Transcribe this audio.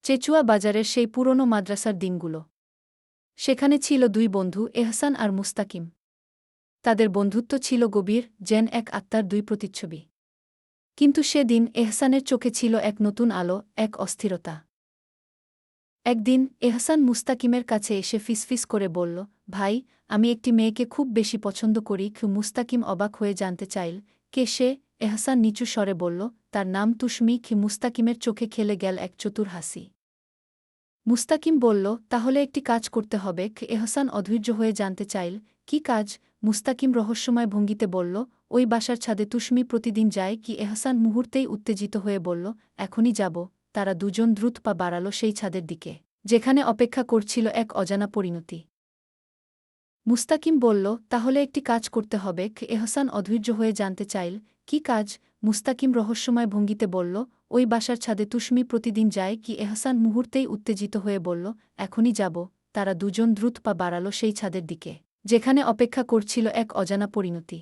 চেচুয়া বাজারের সেই পুরনো মাদ্রাসার দিনগুলো। সেখানে ছিল দুই বন্ধু, এহসান আর মুস্তাকিম। তাদের বন্ধুত্ব ছিল গভীর, যেন এক আত্মার দুই প্রতিচ্ছবি। কিন্তু সেদিন এহসানের চোখে ছিল এক নতুন আলো, এক অস্থিরতা। একদিন এহসান মুস্তাকিমের কাছে এসে ফিসফিস করে বলল, ভাই, আমি একটি মেয়েকে খুব বেশি পছন্দ করি। মুস্তাকিম অবাক হয়ে জানতে চাইল, কে সে? এহসান নিচু স্বরে বলল, তার নাম তুশমি। মুস্তাকিমের চোখে খেলে গেল এক চতুর হাসি। মুস্তাকিম বলল, তাহলে একটি কাজ করতে হবে। এহসান অধৈর্য হয়ে জানতে চাইল, কি কাজ? মুস্তাকিম রহস্যময় ভঙ্গিতে বলল, ওই বাসার ছাদে তুশমি প্রতিদিন যায় কি? এহসান মুহূর্তেই উত্তেজিত হয়ে বলল, এখনই যাব। তারা দুজন দ্রুত পা বাড়াল সেই ছাদের দিকে, যেখানে অপেক্ষা করছিল এক অজানা পরিণতি। মুস্তাকিম বলল, তাহলে একটি কাজ করতে হবে। এহসান অধৈর্য হয়ে জানতে চাইল, কি কাজ? মুস্তাকিম রহস্যময় ভঙ্গিতে বলল, ওই বাসার ছাদে তুশমি প্রতিদিন যায় কি? এহসান মুহূর্তেই উত্তেজিত হয়ে বলল, এখনই যাব। তারা দুজন দ্রুত পা বাড়াল সেই ছাদের দিকে, যেখানে অপেক্ষা করছিল এক অজানা পরিণতি।